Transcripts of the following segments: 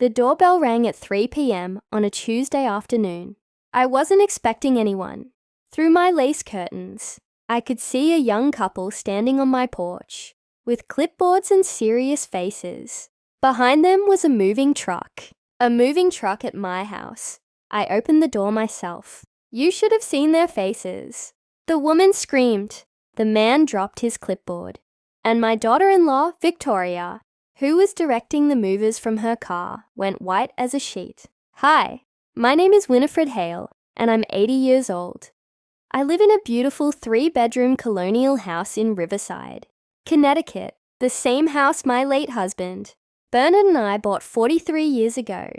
The doorbell rang at 3 p.m. on a Tuesday afternoon. I wasn't expecting anyone. Through my lace curtains, I could see a young couple standing on my porch, with clipboards and serious faces. Behind them was a moving truck at my house. I opened the door myself. You should have seen their faces. The woman screamed. The man dropped his clipboard. And my daughter-in-law, Victoria, who was directing the movers from her car, went white as a sheet. Hi, my name is Winifred Hale, and I'm 80 years old. I live in a beautiful 3-bedroom colonial house in Riverside, Connecticut, the same house my late husband, Bernard, and I bought 43 years ago,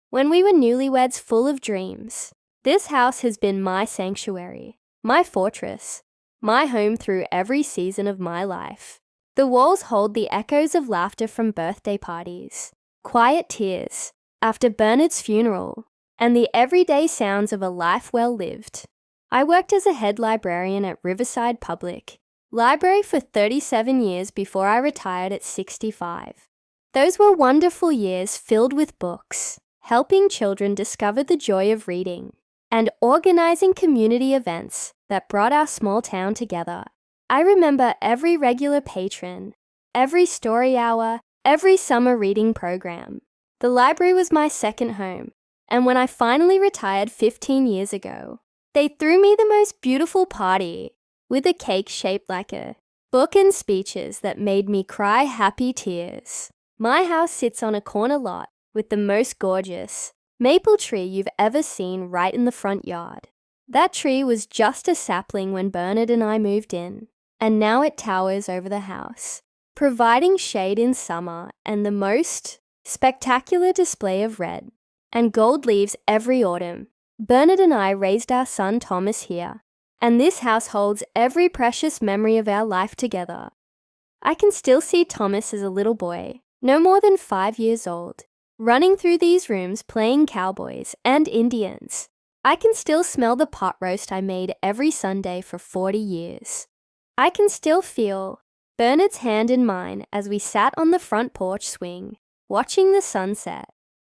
when we were newlyweds full of dreams. This house has been my sanctuary, my fortress, my home through every season of my life. The walls hold the echoes of laughter from birthday parties, quiet tears after Bernard's funeral, and the everyday sounds of a life well lived. I worked as a head librarian at Riverside Public Library for 37 years before I retired at 65. Those were wonderful years filled with books, helping children discover the joy of reading, and organizing community events that brought our small town together. I remember every regular patron, every story hour, every summer reading program. The library was my second home, and when I finally retired 15 years ago, they threw me the most beautiful party with a cake shaped like a book and speeches that made me cry happy tears. My house sits on a corner lot with the most gorgeous maple tree you've ever seen right in the front yard. That tree was just a sapling when Bernard and I moved in, and now it towers over the house, providing shade in summer and the most spectacular display of red and gold leaves every autumn. Bernard and I raised our son Thomas here, and this house holds every precious memory of our life together. I can still see Thomas as a little boy, no more than 5 years old, running through these rooms playing cowboys and Indians. I can still smell the pot roast I made every Sunday for 40 years. I can still feel Bernard's hand in mine as we sat on the front porch swing, watching the sunset.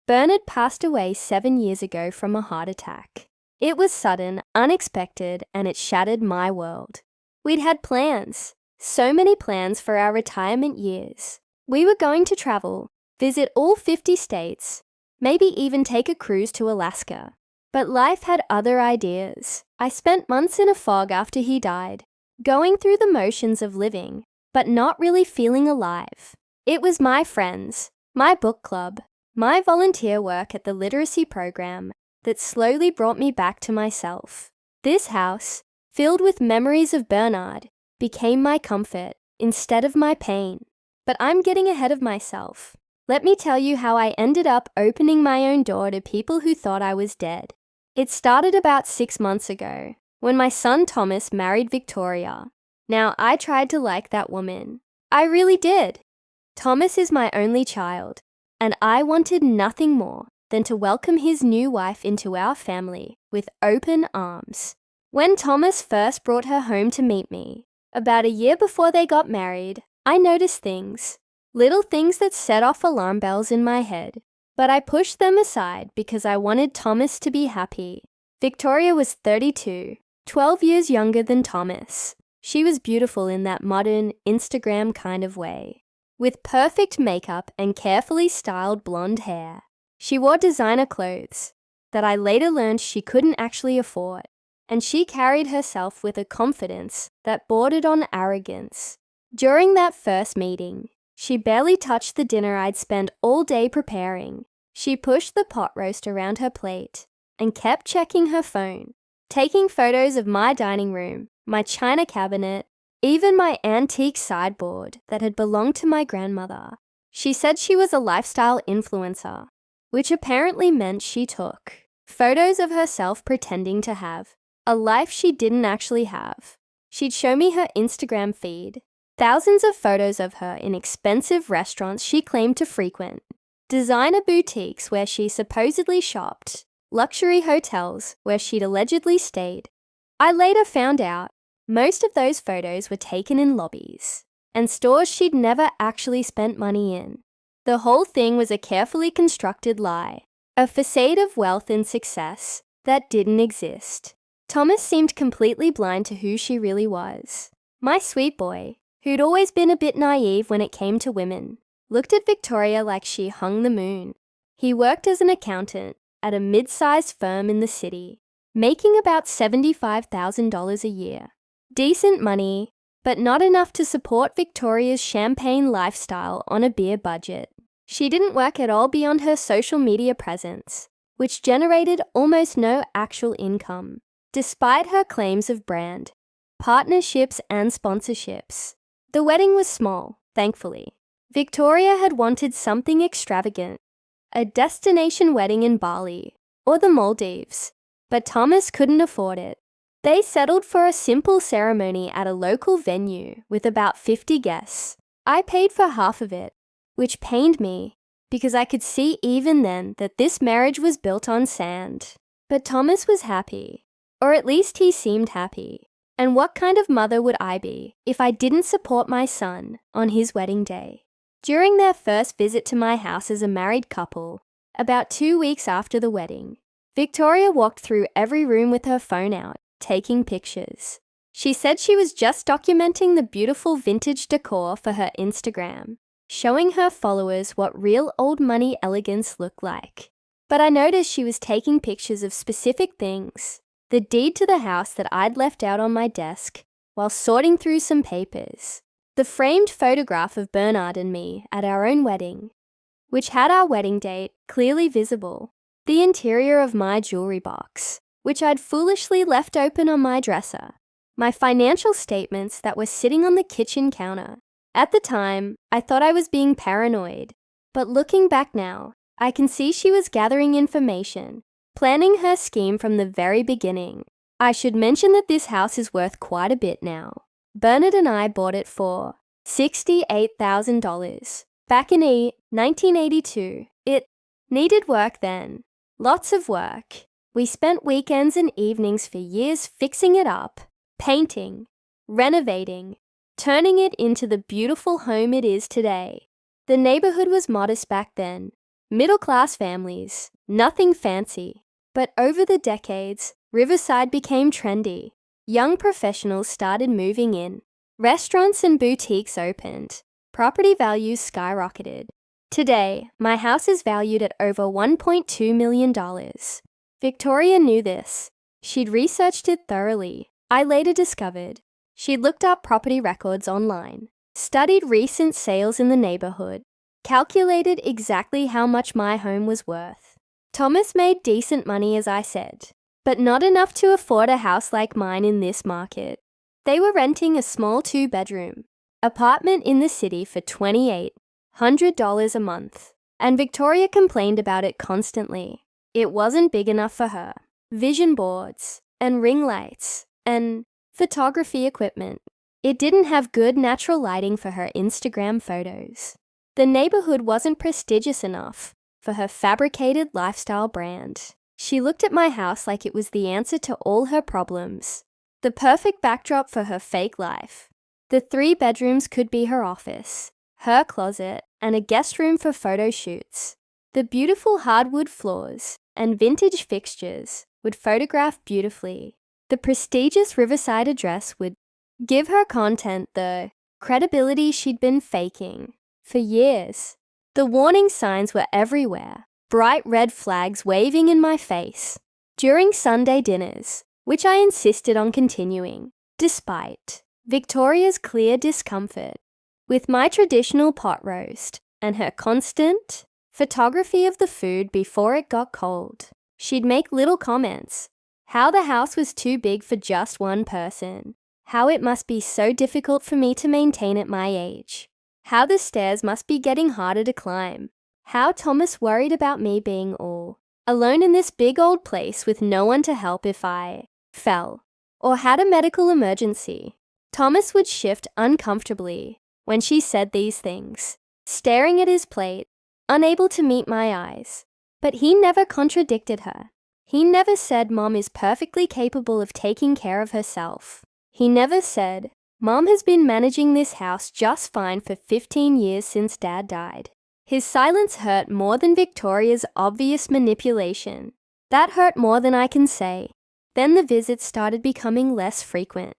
Bernard passed away 7 years ago from a heart attack. It was sudden, unexpected, and it shattered my world. We'd had plans, so many plans for our retirement years. We were going to travel, visit all 50 states, maybe even take a cruise to Alaska. But life had other ideas. I spent months in a fog after he died, going through the motions of living, but not really feeling alive. It was my friends, my book club, my volunteer work at the literacy program that slowly brought me back to myself. This house, filled with memories of Bernard, became my comfort instead of my pain. But I'm getting ahead of myself. Let me tell you how I ended up opening my own door to people who thought I was dead. It started about 6 months ago, when my son Thomas married Victoria. Now, I tried to like that woman. I really did. Thomas is my only child, and I wanted nothing more than to welcome his new wife into our family with open arms. When Thomas first brought her home to meet me, about a year before they got married, I noticed things, little things that set off alarm bells in my head. But I pushed them aside because I wanted Thomas to be happy. Victoria was 32, 12 years younger than Thomas. She was beautiful in that modern, Instagram kind of way, with perfect makeup and carefully styled blonde hair. She wore designer clothes that I later learned she couldn't actually afford, and she carried herself with a confidence that bordered on arrogance. During that first meeting, she barely touched the dinner I'd spent all day preparing. She pushed the pot roast around her plate and kept checking her phone, taking photos of my dining room, my china cabinet, even my antique sideboard that had belonged to my grandmother. She said she was a lifestyle influencer, which apparently meant she took photos of herself pretending to have a life she didn't actually have. She'd show me her Instagram feed, thousands of photos of her in expensive restaurants she claimed to frequent, designer boutiques where she supposedly shopped, luxury hotels where she'd allegedly stayed. I later found out most of those photos were taken in lobbies and stores she'd never actually spent money in. The whole thing was a carefully constructed lie, a facade of wealth and success that didn't exist. Thomas seemed completely blind to who she really was. My sweet boy, who'd always been a bit naive when it came to women, looked at Victoria like she hung the moon. He worked as an accountant at a mid-sized firm in the city, making about $75,000 a year. Decent money, but not enough to support Victoria's champagne lifestyle on a beer budget. She didn't work at all beyond her social media presence, which generated almost no actual income, despite her claims of brand, partnerships and sponsorships. The wedding was small, thankfully. Victoria had wanted something extravagant, a destination wedding in Bali or the Maldives, but Thomas couldn't afford it. They settled for a simple ceremony at a local venue with about 50 guests. I paid for half of it, which pained me because I could see even then that this marriage was built on sand. But Thomas was happy, or at least he seemed happy. And what kind of mother would I be if I didn't support my son on his wedding day? During their first visit to my house as a married couple, about 2 weeks after the wedding, Victoria walked through every room with her phone out, taking pictures. She said she was just documenting the beautiful vintage decor for her Instagram, showing her followers what real old money elegance looked like. But I noticed she was taking pictures of specific things, the deed to the house that I'd left out on my desk while sorting through some papers, the framed photograph of Bernard and me at our own wedding, which had our wedding date clearly visible, the interior of my jewelry box, which I'd foolishly left open on my dresser, my financial statements that were sitting on the kitchen counter. At the time, I thought I was being paranoid, but looking back now, I can see she was gathering information, planning her scheme from the very beginning. I should mention that this house is worth quite a bit now. Bernard and I bought it for $68,000 back in 1982. It needed work then, lots of work. We spent weekends and evenings for years fixing it up, painting, renovating, turning it into the beautiful home it is today. The neighborhood was modest back then, middle-class families, nothing fancy. But over the decades, Riverside became trendy. Young professionals started moving in. Restaurants and boutiques opened. Property values skyrocketed. Today, my house is valued at over $1.2 million. Victoria knew this. She'd researched it thoroughly. I later discovered she'd looked up property records online, studied recent sales in the neighborhood, calculated exactly how much my home was worth. Thomas made decent money, as I said, but not enough to afford a house like mine in this market. They were renting a small 2-bedroom apartment in the city for $2,800 a month, and Victoria complained about it constantly. It wasn't big enough for her. Vision boards, and ring lights, and photography equipment. It didn't have good natural lighting for her Instagram photos. The neighborhood wasn't prestigious enough for her fabricated lifestyle brand. She looked at my house like it was the answer to all her problems, the perfect backdrop for her fake life. The 3 bedrooms could be her office, her closet, and a guest room for photo shoots. The beautiful hardwood floors and vintage fixtures would photograph beautifully. The prestigious Riverside address would give her content the credibility she'd been faking for years. The warning signs were everywhere, bright red flags waving in my face. During Sunday dinners, which I insisted on continuing, despite Victoria's clear discomfort, with my traditional pot roast and her constant photography of the food before it got cold, she'd make little comments. How the house was too big for just one person. How it must be so difficult for me to maintain at my age. How the stairs must be getting harder to climb. How Thomas worried about me being all alone in this big old place with no one to help if I fell or had a medical emergency. Thomas would shift uncomfortably when she said these things, staring at his plate, unable to meet my eyes. But he never contradicted her. He never said Mom is perfectly capable of taking care of herself. He never said, Mom has been managing this house just fine for 15 years since Dad died. His silence hurt more than Victoria's obvious manipulation. That hurt more than I can say. Then the visits started becoming less frequent.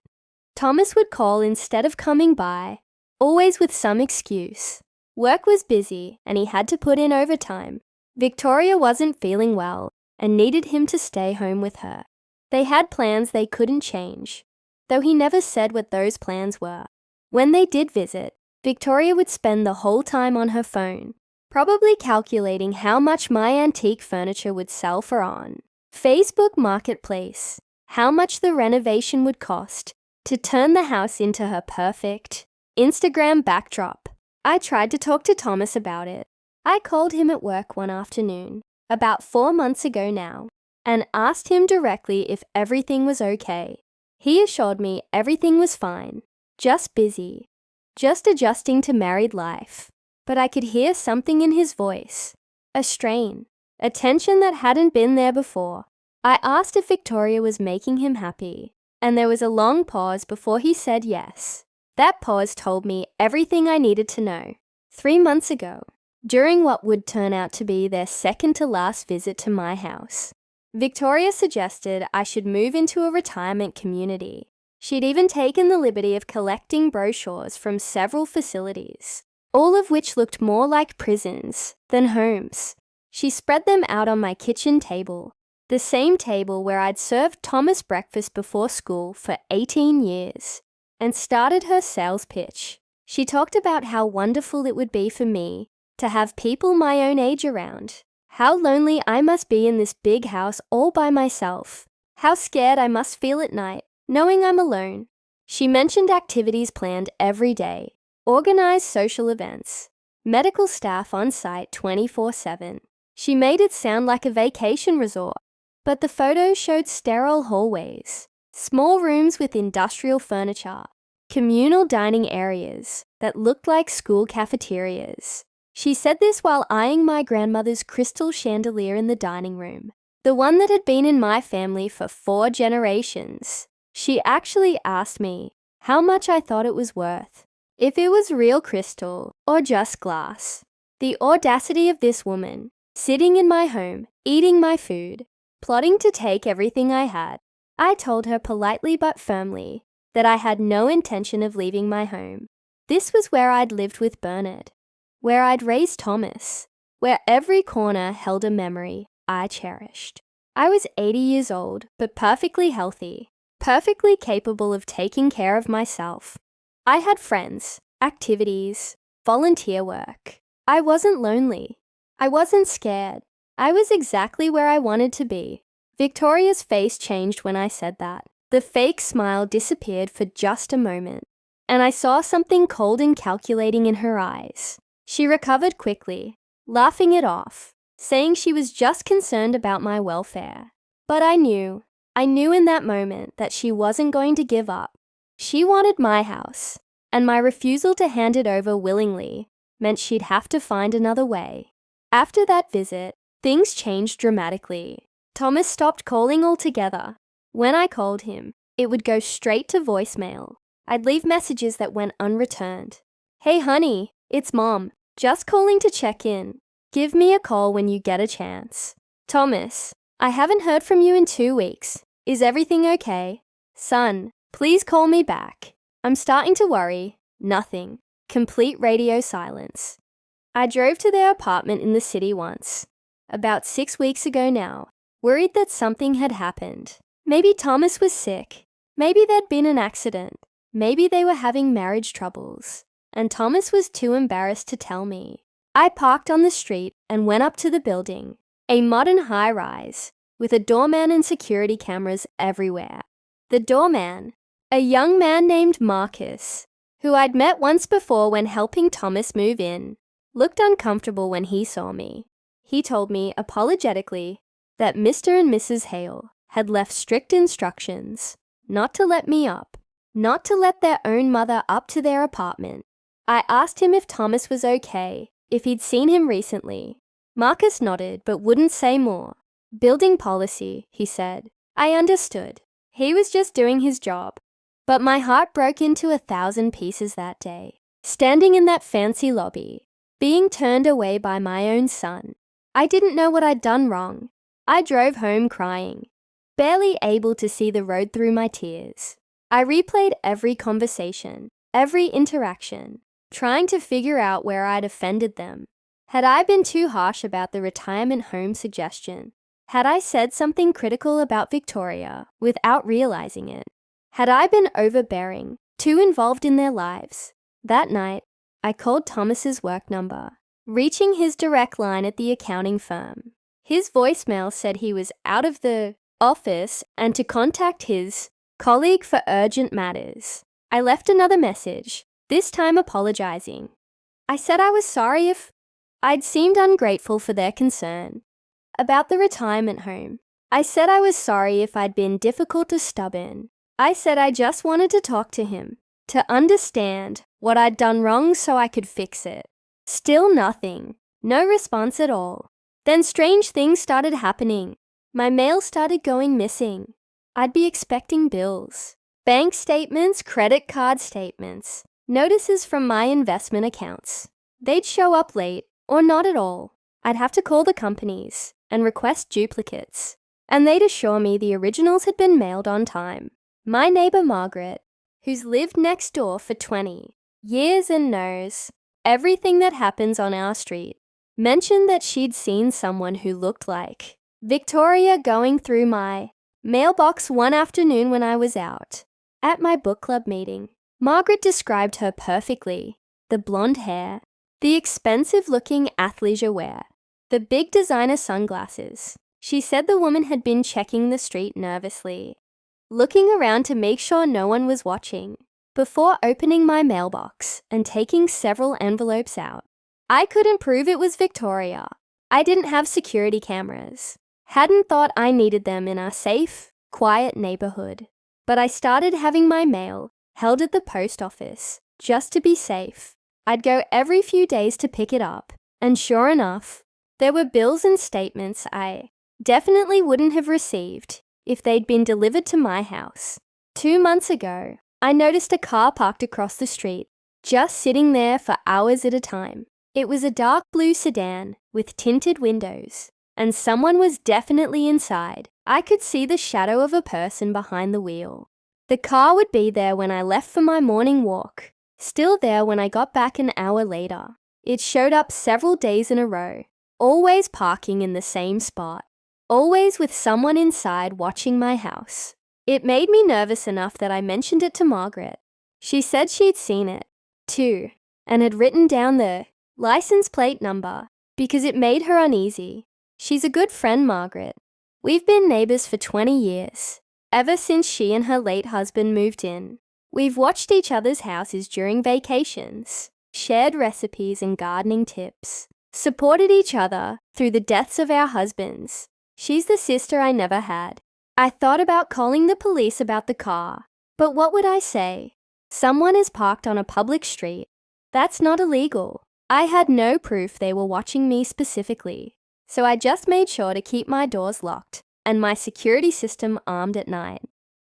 Thomas would call instead of coming by, always with some excuse. Work was busy and he had to put in overtime. Victoria wasn't feeling well and needed him to stay home with her. They had plans they couldn't change, though he never said what those plans were. When they did visit, Victoria would spend the whole time on her phone, probably calculating how much my antique furniture would sell for on Facebook Marketplace, how much the renovation would cost to turn the house into her perfect Instagram backdrop. I tried to talk to Thomas about it. I called him at work one afternoon, about 4 months ago now, and asked him directly if everything was okay. He assured me everything was fine, just busy, just adjusting to married life. But I could hear something in his voice, a strain, a tension that hadn't been there before. I asked if Victoria was making him happy, and there was a long pause before he said yes. That pause told me everything I needed to know. 3 months ago, during what would turn out to be their second to last visit to my house, Victoria suggested I should move into a retirement community. She'd even taken the liberty of collecting brochures from several facilities, all of which looked more like prisons than homes. She spread them out on my kitchen table, the same table where I'd served Thomas breakfast before school for 18 years, and started her sales pitch. She talked about how wonderful it would be for me to have people my own age around, how lonely I must be in this big house all by myself, how scared I must feel at night, knowing I'm alone. She mentioned activities planned every day, organized social events, medical staff on site 24/7. She made it sound like a vacation resort, but the photos showed sterile hallways, small rooms with industrial furniture, communal dining areas that looked like school cafeterias. She said this while eyeing my grandmother's crystal chandelier in the dining room, the one that had been in my family for 4 generations. She actually asked me how much I thought it was worth, if it was real crystal or just glass. The audacity of this woman, sitting in my home, eating my food, plotting to take everything I had. I told her politely but firmly that I had no intention of leaving my home. This was where I'd lived with Bernard, where I'd raised Thomas, where every corner held a memory I cherished. I was 80 years old, but perfectly healthy, perfectly capable of taking care of myself. I had friends, activities, volunteer work. I wasn't lonely. I wasn't scared. I was exactly where I wanted to be. Victoria's face changed when I said that. The fake smile disappeared for just a moment, and I saw something cold and calculating in her eyes. She recovered quickly, laughing it off, saying she was just concerned about my welfare. But I knew in that moment that she wasn't going to give up. She wanted my house, and my refusal to hand it over willingly meant she'd have to find another way. After that visit, things changed dramatically. Thomas stopped calling altogether. When I called him, it would go straight to voicemail. I'd leave messages that went unreturned. "Hey honey, it's Mom. Just calling to check in. Give me a call when you get a chance. Thomas, I haven't heard from you in 2 weeks. Is everything okay? Son, please call me back. I'm starting to worry." Nothing. Complete radio silence. I drove to their apartment in the city once, about 6 weeks ago now, worried that something had happened. Maybe Thomas was sick. Maybe there'd been an accident. Maybe they were having marriage troubles, and Thomas was too embarrassed to tell me. I parked on the street and went up to the building, a modern high-rise, with a doorman and security cameras everywhere. The doorman, a young man named Marcus, who I'd met once before when helping Thomas move in, looked uncomfortable when he saw me. He told me, apologetically, that Mr. and Mrs. Hale had left strict instructions not to let me up, not to let their own mother up to their apartment. I asked him if Thomas was okay, if he'd seen him recently. Marcus nodded but wouldn't say more. Building policy, he said. I understood. He was just doing his job. But my heart broke into 1,000 pieces that day. Standing in that fancy lobby, being turned away by my own son. I didn't know what I'd done wrong. I drove home crying, barely able to see the road through my tears. I replayed every conversation, every interaction, trying to figure out where I'd offended them. Had I been too harsh about the retirement home suggestion? Had I said something critical about Victoria without realizing it? Had I been overbearing, too involved in their lives? That night, I called Thomas's work number, reaching his direct line at the accounting firm. His voicemail said he was out of the office and to contact his colleague for urgent matters. I left another message, this time apologizing. I said I was sorry if I'd seemed ungrateful for their concern. About the retirement home, I said I was sorry if I'd been difficult or stubborn. I said I just wanted to talk to him, to understand what I'd done wrong so I could fix it. Still nothing. No response at all. Then strange things started happening. My mail started going missing. I'd be expecting bills, bank statements, credit card statements, notices from my investment accounts. They'd show up late or not at all. I'd have to call the companies and request duplicates, and they'd assure me the originals had been mailed on time. My neighbor Margaret, who's lived next door for 20 years and knows everything that happens on our street, mentioned that she'd seen someone who looked like Victoria going through my mailbox one afternoon when I was out. At my book club meeting, Margaret described her perfectly. The blonde hair, the expensive-looking athleisure wear, the big designer sunglasses. She said the woman had been checking the street nervously, looking around to make sure no one was watching, before opening my mailbox and taking several envelopes out. I couldn't prove it was Victoria. I didn't have security cameras. Hadn't thought I needed them in our safe, quiet neighborhood. But I started having my mail held at the post office, just to be safe. I'd go every few days to pick it up, and sure enough, there were bills and statements I definitely wouldn't have received if they'd been delivered to my house. 2 months ago, I noticed a car parked across the street, just sitting there for hours at a time. It was a dark blue sedan with tinted windows, and someone was definitely inside. I could see the shadow of a person behind the wheel. The car would be there when I left for my morning walk, still there when I got back an hour later. It showed up several days in a row, always parking in the same spot, always with someone inside watching my house. It made me nervous enough that I mentioned it to Margaret. She said she'd seen it, too, and had written down the license plate number because it made her uneasy. She's a good friend, Margaret. We've been neighbors for 20 years, ever since she and her late husband moved in. We've watched each other's houses during vacations, shared recipes and gardening tips, supported each other through the deaths of our husbands. She's the sister I never had. I thought about calling the police about the car, but what would I say? Someone is parked on a public street. That's not illegal. I had no proof they were watching me specifically, so I just made sure to keep my doors locked and my security system armed at night.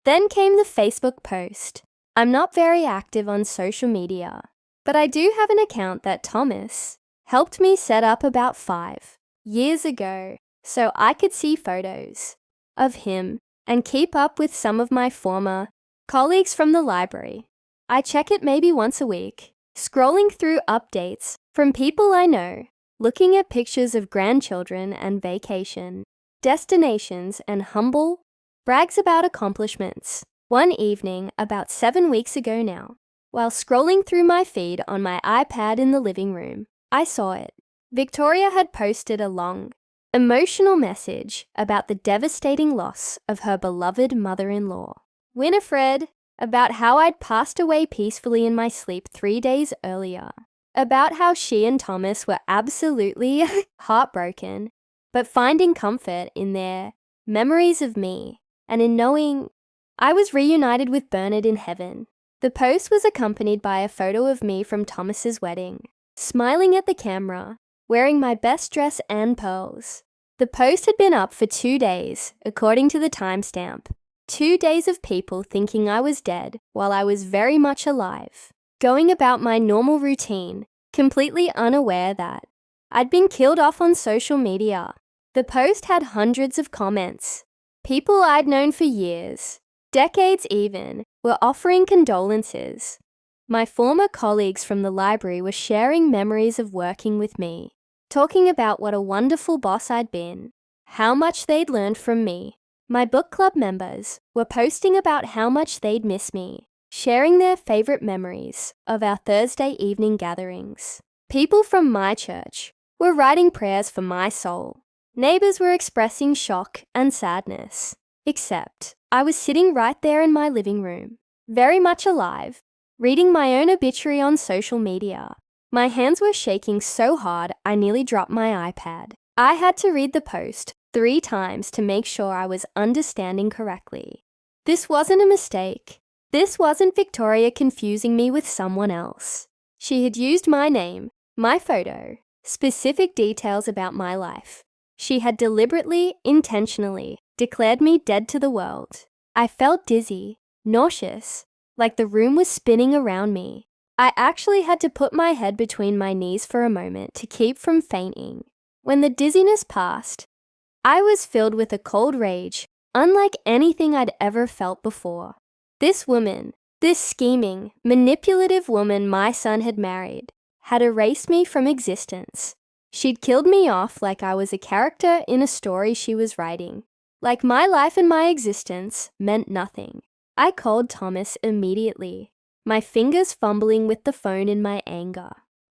Then came the Facebook post. I'm not very active on social media, but I do have an account that Thomas helped me set up about 5 years ago so I could see photos of him and keep up with some of my former colleagues from the library. I check it maybe once a week, scrolling through updates from people I know, looking at pictures of grandchildren and vacation destinations and humble brags about accomplishments. One evening, about 7 weeks ago now, while scrolling through my feed on my iPad in the living room, I saw it. Victoria had posted a long, emotional message about the devastating loss of her beloved mother-in-law, Winifred, about how I'd passed away peacefully in my sleep 3 days earlier, about how she and Thomas were absolutely heartbroken, but finding comfort in their memories of me and in knowing I was reunited with Bernard in heaven. The post was accompanied by a photo of me from Thomas's wedding, smiling at the camera, wearing my best dress and pearls. The post had been up for 2 days, according to the timestamp. 2 days of people thinking I was dead while I was very much alive, going about my normal routine, completely unaware that I'd been killed off on social media. The post had hundreds of comments. People I'd known for years, decades even, were offering condolences. My former colleagues from the library were sharing memories of working with me, talking about what a wonderful boss I'd been, how much they'd learned from me. My book club members were posting about how much they'd miss me, sharing their favorite memories of our Thursday evening gatherings. People from my church were writing prayers for my soul. Neighbors were expressing shock and sadness. Except I was sitting right there in my living room, very much alive, reading my own obituary on social media. My hands were shaking so hard I nearly dropped my iPad. I had to read the post 3 times to make sure I was understanding correctly. This wasn't a mistake. This wasn't Victoria confusing me with someone else. She had used my name, my photo, specific details about my life. She had deliberately, intentionally declared me dead to the world. I felt dizzy, nauseous, like the room was spinning around me. I actually had to put my head between my knees for a moment to keep from fainting. When the dizziness passed, I was filled with a cold rage, unlike anything I'd ever felt before. This woman, this scheming, manipulative woman my son had married, had erased me from existence. She'd killed me off like I was a character in a story she was writing. Like my life and my existence meant nothing. I called Thomas immediately, my fingers fumbling with the phone in my anger.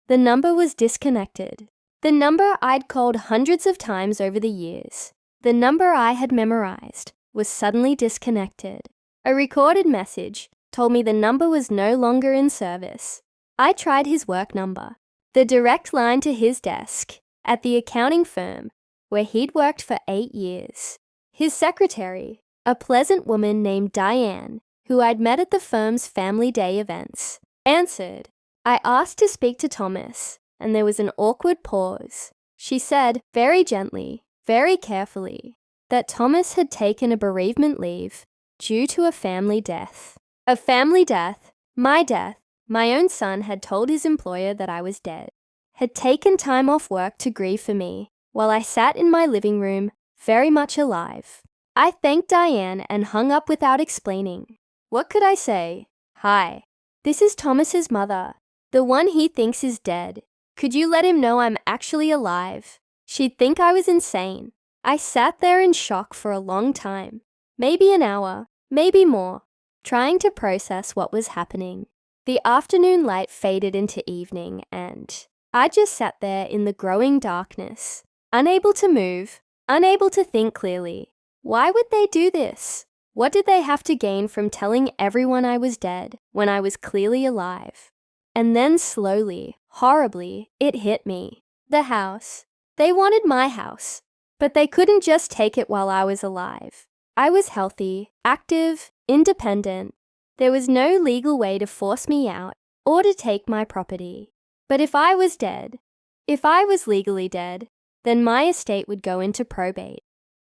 The number was disconnected. The number I'd called hundreds of times over the years, the number I had memorized, was suddenly disconnected. A recorded message told me the number was no longer in service. I tried his work number, the direct line to his desk at the accounting firm where he'd worked for 8 years. His secretary, a pleasant woman named Diane, who I'd met at the firm's family day events, answered. I asked to speak to Thomas, and there was an awkward pause. She said, very gently, very carefully, that Thomas had taken a bereavement leave due to a family death. A family death, my own son had told his employer that I was dead, had taken time off work to grieve for me while I sat in my living room, very much alive. I thanked Diane and hung up without explaining. What could I say? Hi, this is Thomas's mother, the one he thinks is dead. Could you let him know I'm actually alive? She'd think I was insane. I sat there in shock for a long time, maybe an hour, maybe more, trying to process what was happening. The afternoon light faded into evening, and I just sat there in the growing darkness, unable to move, unable to think clearly. Why would they do this? What did they have to gain from telling everyone I was dead when I was clearly alive? And then slowly, horribly, it hit me. The house. They wanted my house, but they couldn't just take it while I was alive. I was healthy, active, independent. There was no legal way to force me out or to take my property. But if I was dead, if I was legally dead, then my estate would go into probate.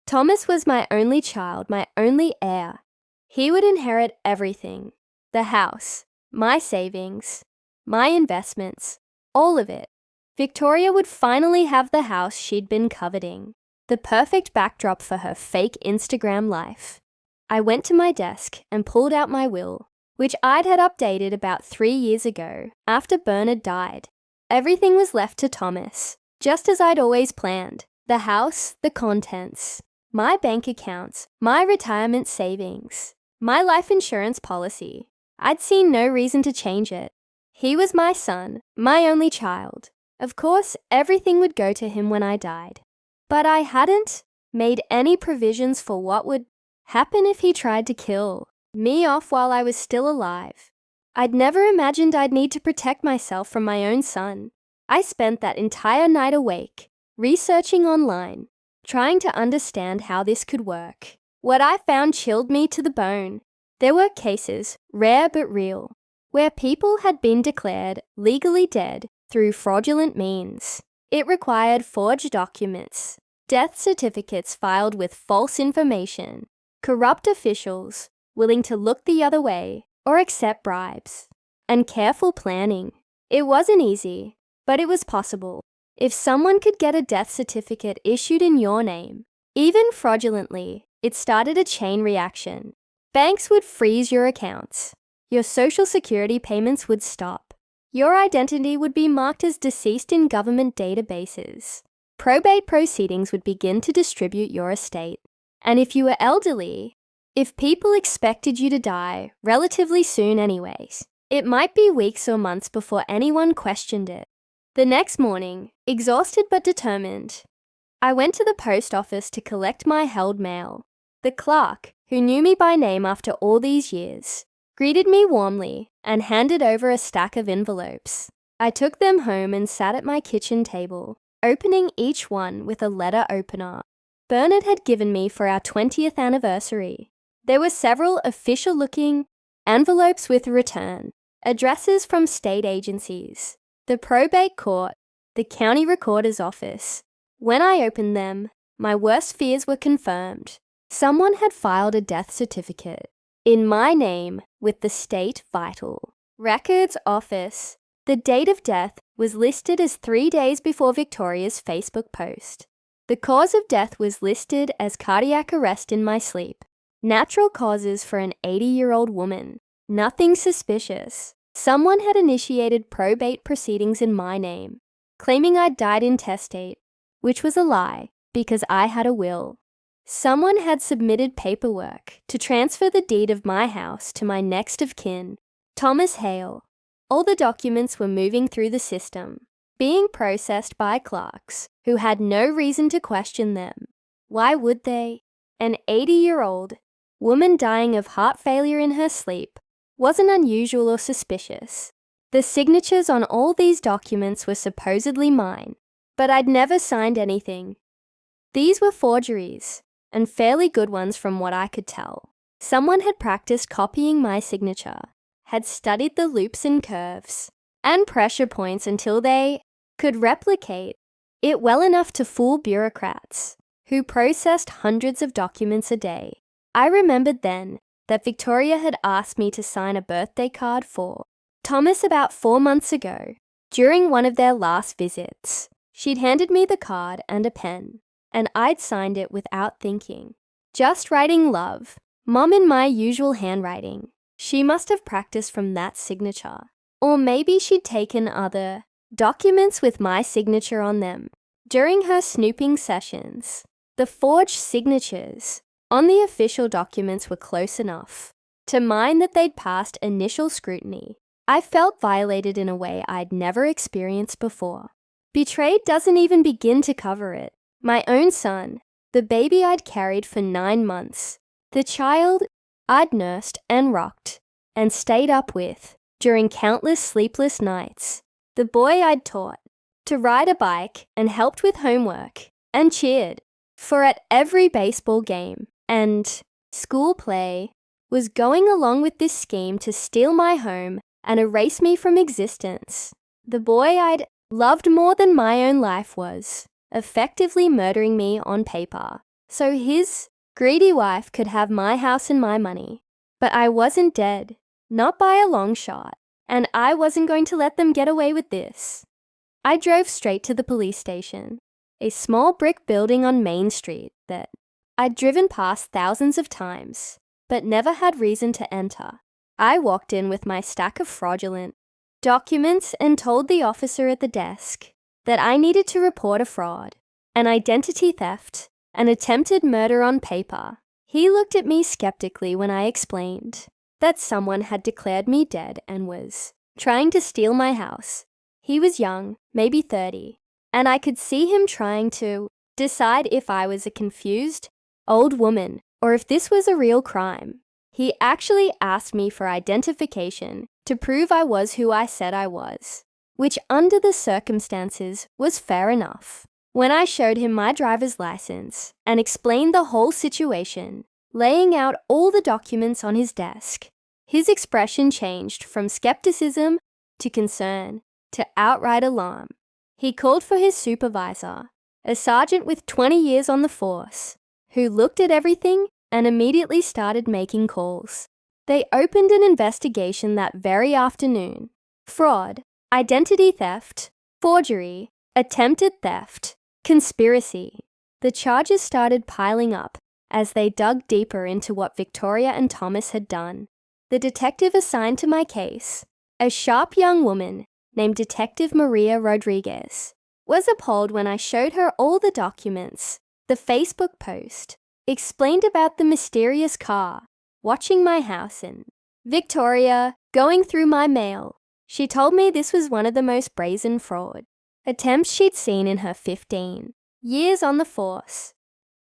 Thomas was my only child, my only heir. He would inherit everything. The house, my savings, my investments, all of it. Victoria would finally have the house she'd been coveting, the perfect backdrop for her fake Instagram life. I went to my desk and pulled out my will, which I'd had updated about 3 years ago after Bernard died. Everything was left to Thomas, just as I'd always planned. The house, the contents, my bank accounts, my retirement savings, my life insurance policy. I'd seen no reason to change it. He was my son, my only child. Of course, everything would go to him when I died. But I hadn't made any provisions for what would happen if he tried to kill me off while I was still alive. I'd never imagined I'd need to protect myself from my own son. I spent that entire night awake, researching online, trying to understand how this could work. What I found chilled me to the bone. There were cases, rare but real, where people had been declared legally dead through fraudulent means. It required forged documents, death certificates filed with false information, corrupt officials willing to look the other way or accept bribes, and careful planning. It wasn't easy. but it was possible. If someone could get a death certificate issued in your name, even fraudulently, it started a chain reaction. Banks would freeze your accounts. Your social security payments would stop. Your identity would be marked as deceased in government databases. Probate proceedings would begin to distribute your estate. And if you were elderly, if people expected you to die relatively soon anyways, it might be weeks or months before anyone questioned it. The next morning, exhausted but determined, I went to the post office to collect my held mail. The clerk, who knew me by name after all these years, greeted me warmly and handed over a stack of envelopes. I took them home and sat at my kitchen table, opening each one with a letter opener Bernard had given me for our 20th anniversary. There were several official-looking envelopes with return, addresses from state agencies, the probate court, the county recorder's office. When I opened them, my worst fears were confirmed. Someone had filed a death certificate in my name with the state vital records office. The date of death was listed as 3 days before Victoria's Facebook post. The cause of death was listed as cardiac arrest in my sleep. Natural causes for an 80-year-old woman. Nothing suspicious. Someone had initiated probate proceedings in my name, claiming I'd died intestate, which was a lie because I had a will. Someone had submitted paperwork to transfer the deed of my house to my next of kin, Thomas Hale. All the documents were moving through the system, being processed by clerks who had no reason to question them. Why would they? An 80-year-old woman dying of heart failure in her sleep wasn't unusual or suspicious. The signatures on all these documents were supposedly mine, but I'd never signed anything. These were forgeries, and fairly good ones from what I could tell. Someone had practiced copying my signature, had studied the loops and curves and pressure points until they could replicate it well enough to fool bureaucrats who processed hundreds of documents a day. I remembered then that Victoria had asked me to sign a birthday card for Thomas about 4 months ago. During one of their last visits, she'd handed me the card and a pen, and I'd signed it without thinking. Just writing love, Mom in my usual handwriting. She must have practiced from that signature. Or maybe she'd taken other documents with my signature on them. During her snooping sessions, the forged signatures on the official documents were close enough to mine that they'd passed initial scrutiny. I felt violated in a way I'd never experienced before. Betrayed doesn't even begin to cover it. My own son, the baby I'd carried for 9 months, the child I'd nursed and rocked and stayed up with during countless sleepless nights, the boy I'd taught to ride a bike and helped with homework and cheered for at every baseball game and school play, was going along with this scheme to steal my home and erase me from existence. The boy I'd loved more than my own life was effectively murdering me on paper, so his greedy wife could have my house and my money. But I wasn't dead, not by a long shot, and I wasn't going to let them get away with this. I drove straight to the police station, a small brick building on Main Street that I'd driven past thousands of times, but never had reason to enter. I walked in with my stack of fraudulent documents and told the officer at the desk that I needed to report a fraud, an identity theft, an attempted murder on paper. He looked at me skeptically when I explained that someone had declared me dead and was trying to steal my house. He was young, maybe 30, and I could see him trying to decide if I was a confused old woman or if this was a real crime. He actually asked me for identification to prove I was who I said I was, which under the circumstances was fair enough. When I showed him my driver's license and explained the whole situation, laying out all the documents on his desk, his expression changed from skepticism to concern to outright alarm. He called for his supervisor, a sergeant with 20 years on the force, who looked at everything and immediately started making calls. They opened an investigation that very afternoon. Fraud, identity theft, forgery, attempted theft, conspiracy. The charges started piling up as they dug deeper into what Victoria and Thomas had done. The detective assigned to my case, a sharp young woman named Detective Maria Rodriguez, was appalled when I showed her all the documents, the Facebook post, explained about the mysterious car, watching my house, and Victoria going through my mail. She told me this was one of the most brazen fraud attempts she'd seen in her 15 years on the force,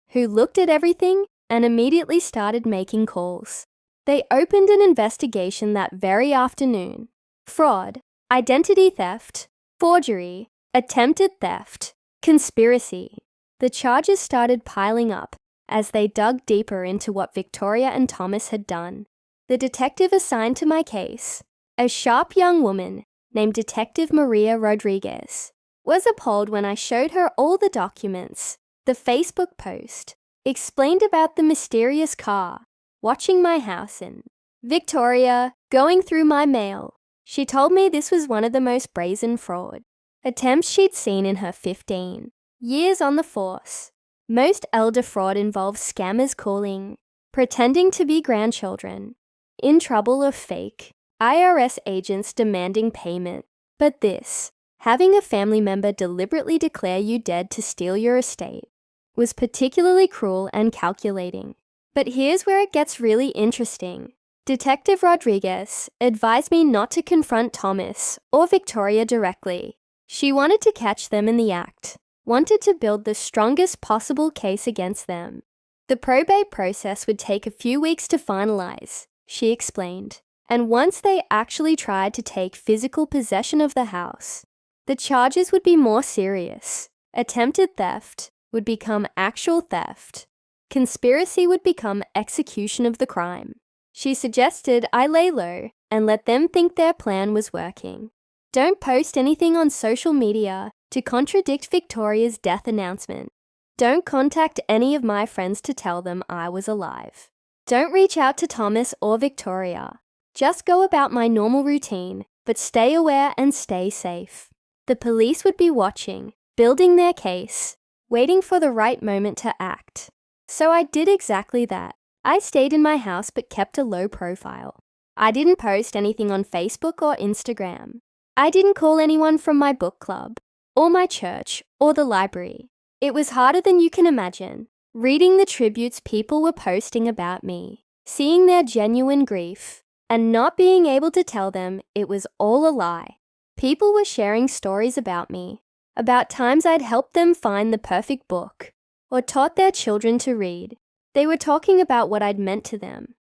who looked at everything and immediately started making calls. They opened an investigation that very afternoon. Fraud, identity theft, forgery, attempted theft, conspiracy. The charges started piling up as they dug deeper into what Victoria and Thomas had done. The detective assigned to my case, a sharp young woman named Detective Maria Rodriguez, was appalled when I showed her all the documents, the Facebook post, explained about the mysterious car, watching my house, and Victoria going through my mail. She told me this was one of the most brazen fraud attempts she'd seen in her 15 years on the force. Most elder fraud involves scammers calling, pretending to be grandchildren, in trouble, or fake IRS agents demanding payment. But this, having a family member deliberately declare you dead to steal your estate, was particularly cruel and calculating. But here's where it gets really interesting. Detective Rodriguez advised me not to confront Thomas or Victoria directly. She wanted to catch them in the act, wanted to build the strongest possible case against them. The probate process would take a few weeks to finalize, she explained, and once they actually tried to take physical possession of the house, the charges would be more serious. Attempted theft would become actual theft. Conspiracy would become execution of the crime. She suggested I lay low and let them think their plan was working. Don't post anything on social media to contradict Victoria's death announcement. Don't contact any of my friends to tell them I was alive. Don't reach out to Thomas or Victoria. Just go about my normal routine, but stay aware and stay safe. The police would be watching, building their case, waiting for the right moment to act. So I did exactly that. I stayed in my house but kept a low profile. I didn't post anything on Facebook or Instagram. I didn't call anyone from my book club, or my church, or the library. It was harder than you can imagine. Reading the tributes people were posting about me, seeing their genuine grief, and not being able to tell them it was all a lie. People were sharing stories about me, about times I'd helped them find the perfect book, or taught their children to read. They were talking about what I'd meant to them,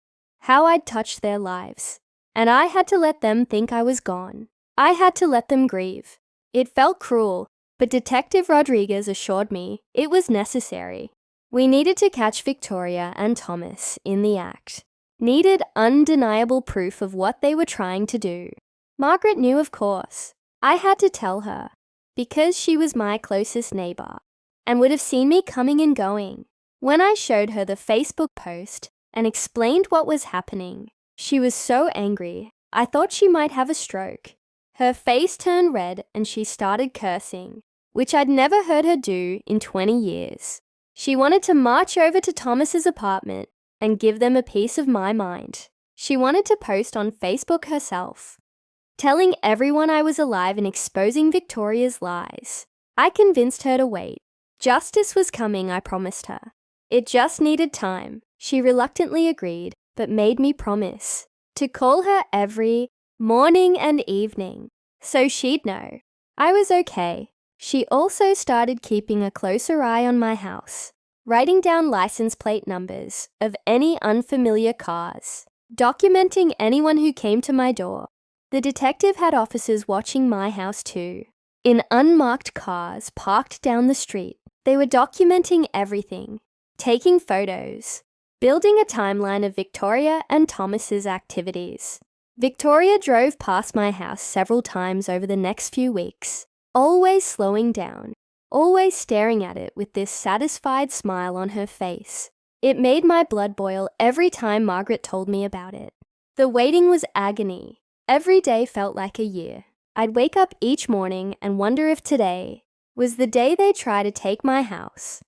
how I'd touched their lives, and I had to let them think I was gone. I had to let them grieve. It felt cruel, but Detective Rodriguez assured me it was necessary. We needed to catch Victoria and Thomas in the act. Needed undeniable proof of what they were trying to do. Margaret knew, of course. I had to tell her, because she was my closest neighbor, and would have seen me coming and going. When I showed her the Facebook post and explained what was happening, she was so angry, I thought she might have a stroke. Her face turned red and she started cursing, which I'd never heard her do in 20 years. She wanted to march over to Thomas's apartment and give them a piece of my mind. She wanted to post on Facebook herself, telling everyone I was alive and exposing Victoria's lies. I convinced her to wait. Justice was coming, I promised her. It just needed time. She reluctantly agreed, but made me promise to call her every morning and evening, so she'd know I was okay. She also started keeping a closer eye on my house, writing down license plate numbers of any unfamiliar cars, documenting anyone who came to my door. The detective had officers watching my house too. In unmarked cars parked down the street, they were documenting everything, taking photos, building a timeline of Victoria and Thomas's activities. Victoria drove past my house several times over the next few weeks, always slowing down, always staring at it with this satisfied smile on her face. It made my blood boil every time Margaret told me about it. The waiting was agony. Every day felt like a year. I'd wake up each morning and wonder if today was the day they'd try to take my house.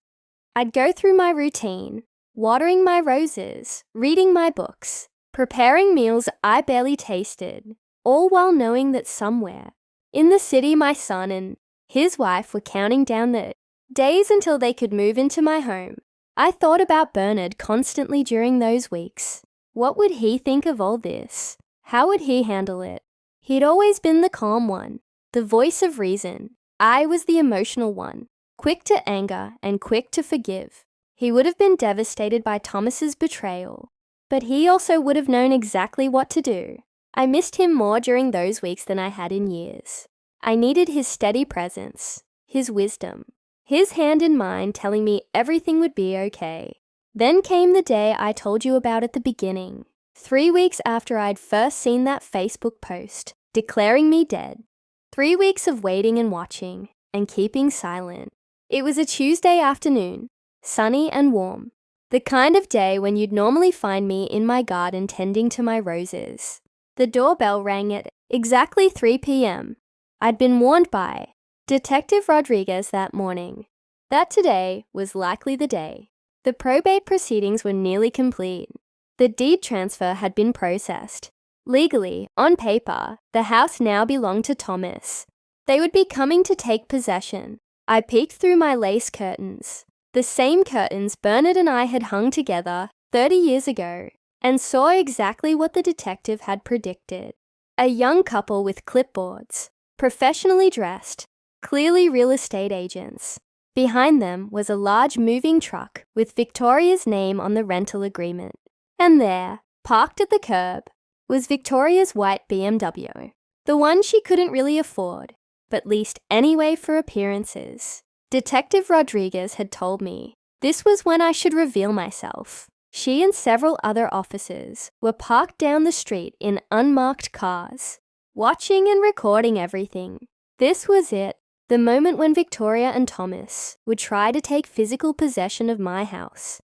I'd go through my routine, watering my roses, reading my books, preparing meals I barely tasted, all while knowing that somewhere in the city my son and his wife were counting down the days until they could move into my home. I thought about Bernard constantly during those weeks. What would he think of all this? How would he handle it? He'd always been the calm one, the voice of reason. I was the emotional one, quick to anger and quick to forgive. He would have been devastated by Thomas's betrayal, but he also would have known exactly what to do. I missed him more during those weeks than I had in years. I needed his steady presence, his wisdom, his hand in mine telling me everything would be okay. Then came the day I told you about at the beginning, 3 weeks after I'd first seen that Facebook post declaring me dead. 3 weeks of waiting and watching and keeping silent. It was a Tuesday afternoon, sunny and warm, the kind of day when you'd normally find me in my garden tending to my roses. The doorbell rang at exactly 3 p.m. I'd been warned by Detective Rodriguez that morning that today was likely the day. The probate proceedings were nearly complete. The deed transfer had been processed. Legally, on paper, the house now belonged to Thomas. They would be coming to take possession. I peeked through my lace curtains, the same curtains Bernard and I had hung together 30 years ago, and saw exactly what the detective had predicted. A young couple with clipboards, professionally dressed, clearly real estate agents. Behind them was a large moving truck with Victoria's name on the rental agreement. And there, parked at the curb, was Victoria's white BMW, the one she couldn't really afford, but leased anyway for appearances. Detective Rodriguez had told me this was when I should reveal myself. She and several other officers were parked down the street in unmarked cars, watching and recording everything. This was it, the moment when Victoria and Thomas would try to take physical possession of my house.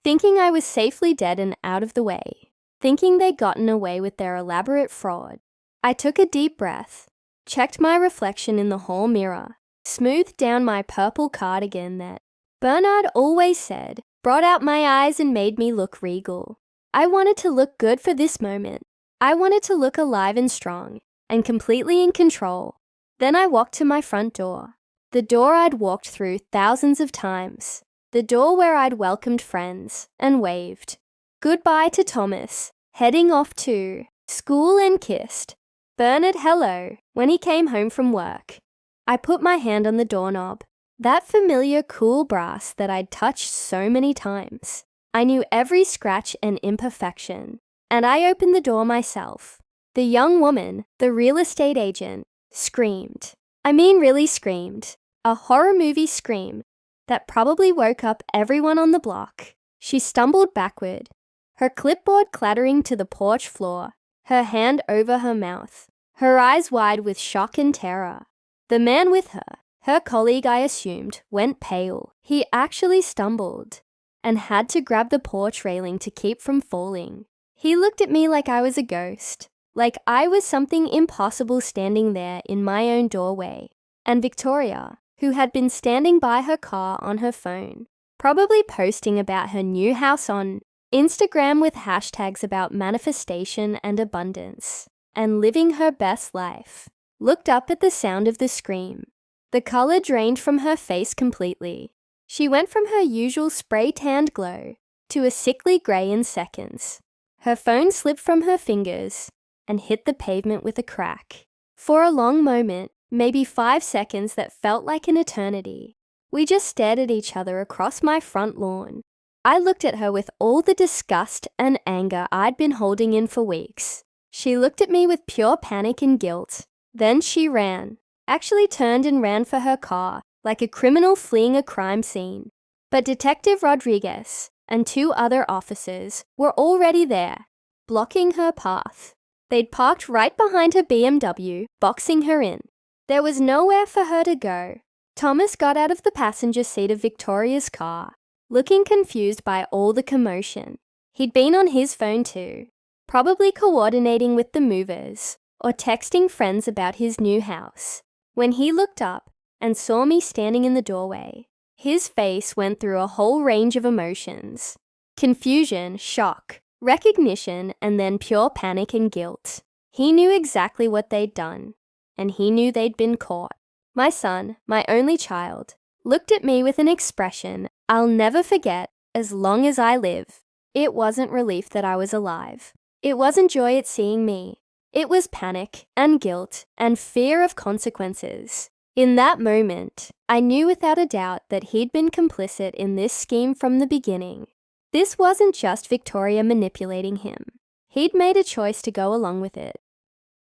Thinking I was safely dead and out of the way, thinking they'd gotten away with their elaborate fraud, I took a deep breath, checked my reflection in the hall mirror, smoothed down my purple cardigan that Bernard always said brought out my eyes and made me look regal. I wanted to look good for this moment. I wanted to look alive and strong and completely in control. Then I walked to my front door, the door I'd walked through thousands of times, the door where I'd welcomed friends and waved goodbye to Thomas, heading off to school, and kissed Bernard hello when he came home from work. I put my hand on the doorknob, that familiar cool brass that I'd touched so many times. I knew every scratch and imperfection, and I opened the door myself. The young woman, the real estate agent, screamed. I mean really screamed. A horror movie scream that probably woke up everyone on the block. She stumbled backward, her clipboard clattering to the porch floor, her hand over her mouth, her eyes wide with shock and terror. The man with her colleague I assumed, went pale. He actually stumbled and had to grab the porch railing to keep from falling. He looked at me like I was a ghost, like I was something impossible standing there in my own doorway. And Victoria, who had been standing by her car on her phone, probably posting about her new house on Instagram with hashtags about manifestation and abundance, and living her best life, looked up at the sound of the scream. The color drained from her face completely. She went from her usual spray-tanned glow to a sickly gray in seconds. Her phone slipped from her fingers and hit the pavement with a crack. For a long moment, maybe 5 seconds that felt like an eternity, we just stared at each other across my front lawn. I looked at her with all the disgust and anger I'd been holding in for weeks. She looked at me with pure panic and guilt. Then she ran, actually turned and ran for her car, like a criminal fleeing a crime scene. But Detective Rodriguez and 2 other officers were already there, blocking her path. They'd parked right behind her BMW, boxing her in. There was nowhere for her to go. Thomas got out of the passenger seat of Victoria's car, looking confused by all the commotion. He'd been on his phone too, probably coordinating with the movers, or texting friends about his new house. When he looked up and saw me standing in the doorway, his face went through a whole range of emotions: confusion, shock, recognition, and then pure panic and guilt. He knew exactly what they'd done, and he knew they'd been caught. My son, my only child, looked at me with an expression I'll never forget as long as I live. It wasn't relief that I was alive. It wasn't joy at seeing me. It was panic and guilt and fear of consequences. In that moment, I knew without a doubt that he'd been complicit in this scheme from the beginning. This wasn't just Victoria manipulating him. He'd made a choice to go along with it.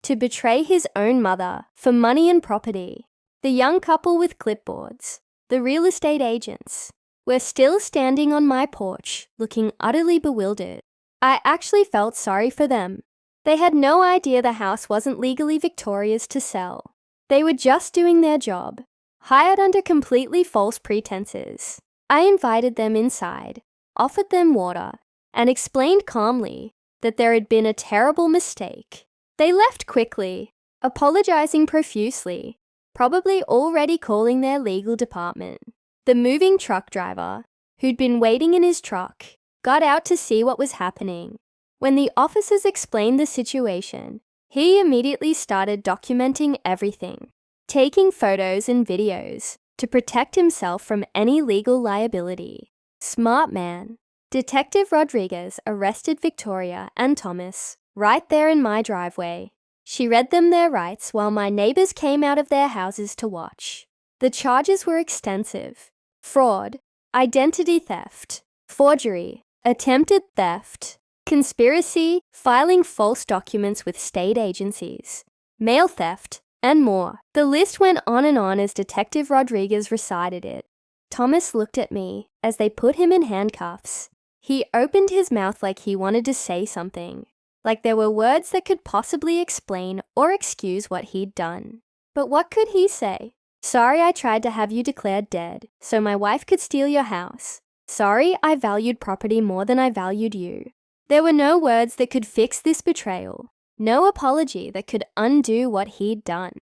To betray his own mother for money and property. The young couple with clipboards, the real estate agents, were still standing on my porch, looking utterly bewildered. I actually felt sorry for them. They had no idea the house wasn't legally Victoria's to sell. They were just doing their job, hired under completely false pretenses. I invited them inside, offered them water, and explained calmly that there had been a terrible mistake. They left quickly, apologizing profusely, probably already calling their legal department. The moving truck driver, who'd been waiting in his truck, got out to see what was happening. When the officers explained the situation, he immediately started documenting everything, taking photos and videos to protect himself from any legal liability. Smart man. Detective Rodriguez arrested Victoria and Thomas right there in my driveway. She read them their rights while my neighbors came out of their houses to watch. The charges were extensive: fraud, identity theft, forgery, attempted theft, conspiracy, filing false documents with state agencies, mail theft, and more. The list went on and on as Detective Rodriguez recited it. Thomas looked at me as they put him in handcuffs. He opened his mouth like he wanted to say something, like there were words that could possibly explain or excuse what he'd done. But what could he say? Sorry I tried to have you declared dead so my wife could steal your house. Sorry I valued property more than I valued you. There were no words that could fix this betrayal, no apology that could undo what he'd done.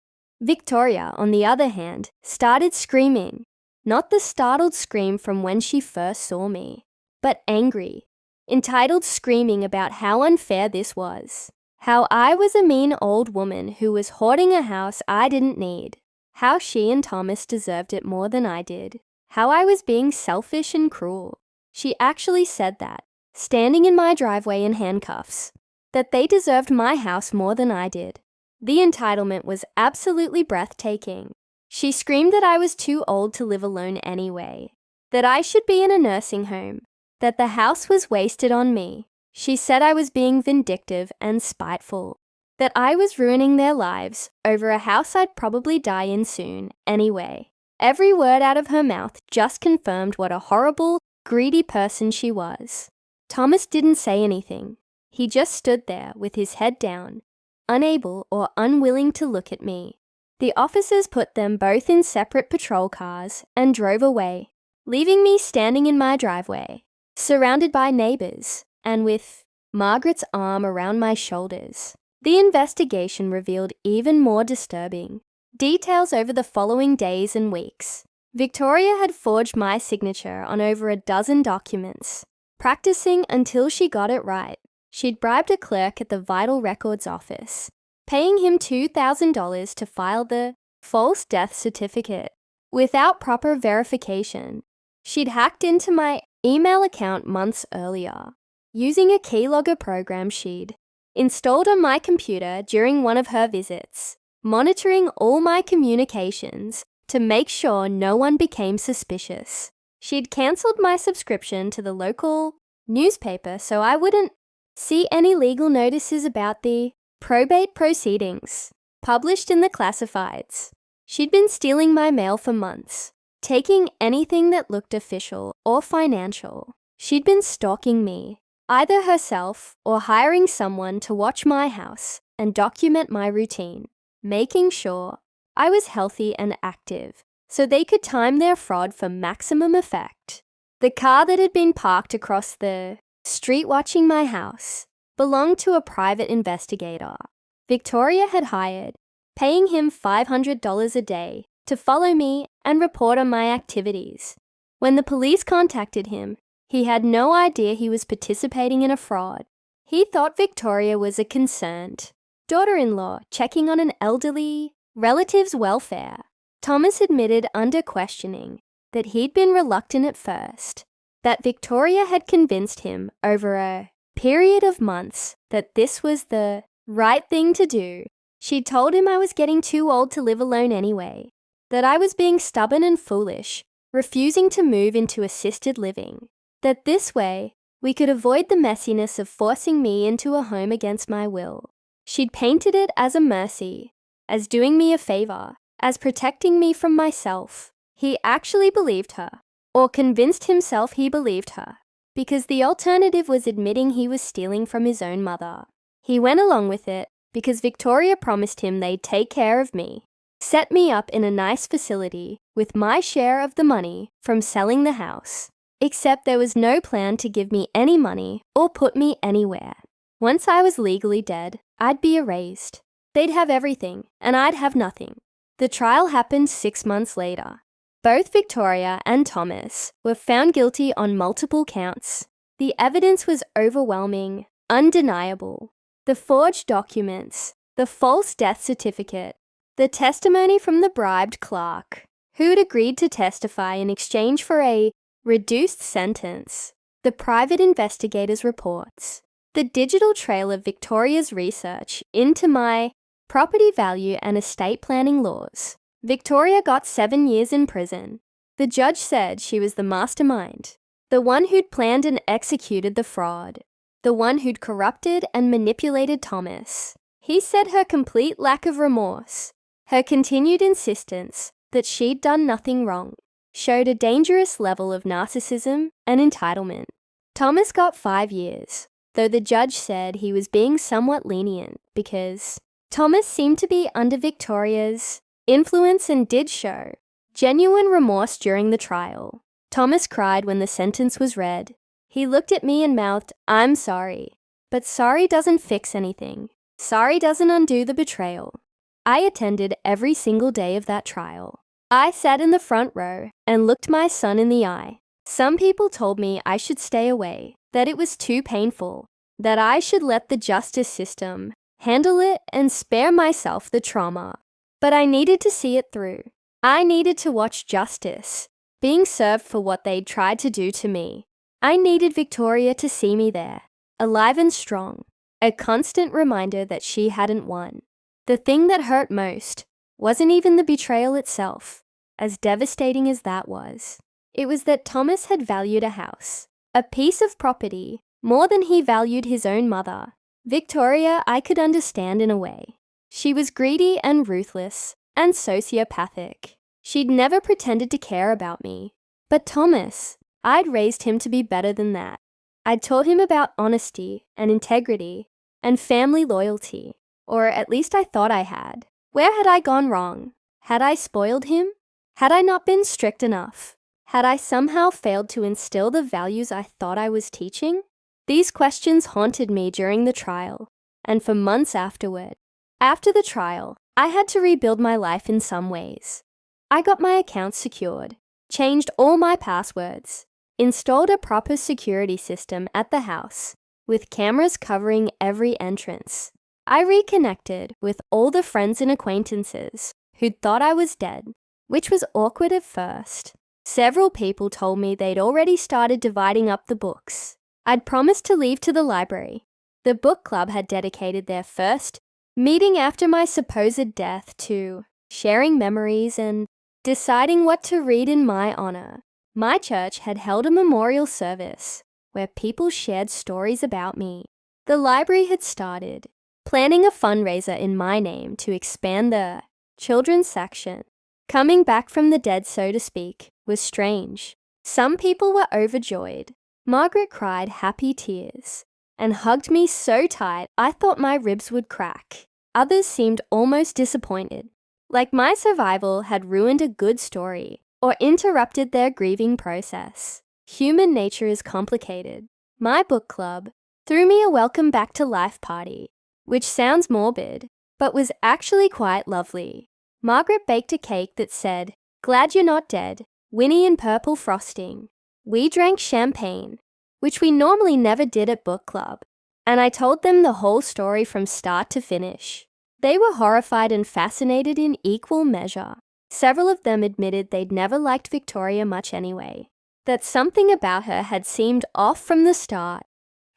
Victoria, on the other hand, started screaming, not the startled scream from when she first saw me, but angry, entitled screaming about how unfair this was, how I was a mean old woman who was hoarding a house I didn't need, how she and Thomas deserved it more than I did, how I was being selfish and cruel. She actually said that, standing in my driveway in handcuffs, that they deserved my house more than I did. The entitlement was absolutely breathtaking. She screamed that I was too old to live alone anyway, that I should be in a nursing home, that the house was wasted on me. She said I was being vindictive and spiteful, that I was ruining their lives over a house I'd probably die in soon anyway. Every word out of her mouth just confirmed what a horrible, greedy person she was. Thomas didn't say anything. He just stood there with his head down, unable or unwilling to look at me. The officers put them both in separate patrol cars and drove away, leaving me standing in my driveway, surrounded by neighbors, and with Margaret's arm around my shoulders. The investigation revealed even more disturbing details over the following days and weeks. Victoria had forged my signature on over a dozen documents, practicing until she got it right. She'd bribed a clerk at the Vital Records office, paying him $2,000 to file the false death certificate. Without proper verification, she'd hacked into my email account months earlier, using a keylogger program she'd installed on my computer during one of her visits, monitoring all my communications to make sure no one became suspicious. She'd cancelled my subscription to the local newspaper so I wouldn't see any legal notices about the probate proceedings published in the classifieds. She'd been stealing my mail for months, taking anything that looked official or financial. She'd been stalking me, either herself or hiring someone to watch my house and document my routine, making sure I was healthy and active so they could time their fraud for maximum effect. The car that had been parked across the street watching my house belonged to a private investigator. Victoria had hired, paying him $500 a day to follow me and report on my activities. When the police contacted him, he had no idea he was participating in a fraud. He thought Victoria was a concerned daughter-in-law checking on an elderly relative's welfare. Thomas admitted under questioning that he'd been reluctant at first, that Victoria had convinced him over a period of months that this was the right thing to do. She told him I was getting too old to live alone anyway, that I was being stubborn and foolish, refusing to move into assisted living, that this way we could avoid the messiness of forcing me into a home against my will. She'd painted it as a mercy, as doing me a favor, as protecting me from myself. He actually believed her, or convinced himself he believed her, because the alternative was admitting he was stealing from his own mother. He went along with it because Victoria promised him they'd take care of me, set me up in a nice facility with my share of the money from selling the house, except there was no plan to give me any money or put me anywhere. Once I was legally dead, I'd be erased. They'd have everything, and I'd have nothing. The trial happened 6 months later. Both Victoria and Thomas were found guilty on multiple counts. The evidence was overwhelming, undeniable. The forged documents, the false death certificate, the testimony from the bribed clerk, who had agreed to testify in exchange for a reduced sentence, the private investigator's reports, the digital trail of Victoria's research into my property value and estate planning laws. Victoria got 7 years in prison. The judge said she was the mastermind, the one who'd planned and executed the fraud, the one who'd corrupted and manipulated Thomas. He said her complete lack of remorse, her continued insistence that she'd done nothing wrong, showed a dangerous level of narcissism and entitlement. Thomas got 5 years, though the judge said he was being somewhat lenient because Thomas seemed to be under Victoria's influence and did show genuine remorse during the trial. Thomas cried when the sentence was read. He looked at me and mouthed, "I'm sorry." But sorry doesn't fix anything. Sorry doesn't undo the betrayal. I attended every single day of that trial. I sat in the front row and looked my son in the eye. Some people told me I should stay away, that it was too painful, that I should let the justice system handle it and spare myself the trauma. But I needed to see it through. I needed to watch justice being served for what they'd tried to do to me. I needed Victoria to see me there, alive and strong, a constant reminder that she hadn't won. The thing that hurt most wasn't even the betrayal itself, as devastating as that was. It was that Thomas had valued a house, a piece of property, more than he valued his own mother. Victoria I could understand in a way. She was greedy and ruthless and sociopathic. She'd never pretended to care about me. But Thomas, I'd raised him to be better than that. I'd taught him about honesty and integrity and family loyalty, or at least I thought I had. Where had I gone wrong? Had I spoiled him? Had I not been strict enough? Had I somehow failed to instill the values I thought I was teaching? These questions haunted me during the trial, and for months afterward. After the trial, I had to rebuild my life in some ways. I got my accounts secured, changed all my passwords, installed a proper security system at the house, with cameras covering every entrance. I reconnected with all the friends and acquaintances who'd thought I was dead, which was awkward at first. Several people told me they'd already started dividing up the books. I'd promised to leave to the library. The book club had dedicated their first meeting after my supposed death to sharing memories and deciding what to read in my honor. My church had held a memorial service where people shared stories about me. The library had started planning a fundraiser in my name to expand the children's section. Coming back from the dead, so to speak, was strange. Some people were overjoyed. Margaret cried happy tears and hugged me so tight I thought my ribs would crack. Others seemed almost disappointed, like my survival had ruined a good story or interrupted their grieving process. Human nature is complicated. My book club threw me a welcome back to life party, which sounds morbid, but was actually quite lovely. Margaret baked a cake that said, "Glad you're not dead, Winnie in purple frosting." We drank champagne, which we normally never did at book club, and I told them the whole story from start to finish. They were horrified and fascinated in equal measure. Several of them admitted they'd never liked Victoria much anyway, that something about her had seemed off from the start.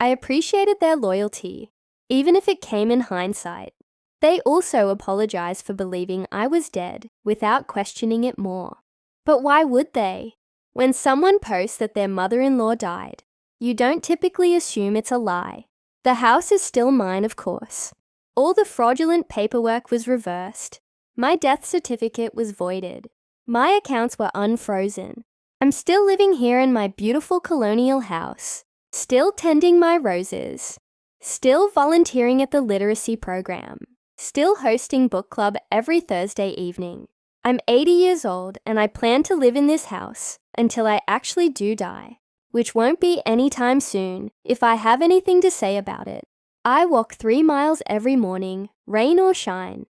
I appreciated their loyalty, even if it came in hindsight. They also apologized for believing I was dead without questioning it more. But why would they? When someone posts that their mother-in-law died, you don't typically assume it's a lie. The house is still mine, of course. All the fraudulent paperwork was reversed. My death certificate was voided. My accounts were unfrozen. I'm still living here in my beautiful colonial house, still tending my roses, still volunteering at the literacy program, still hosting book club every Thursday evening. I'm 80 years old and I plan to live in this house until I actually do die, which won't be anytime soon if I have anything to say about it. I walk 3 miles every morning, rain or shine.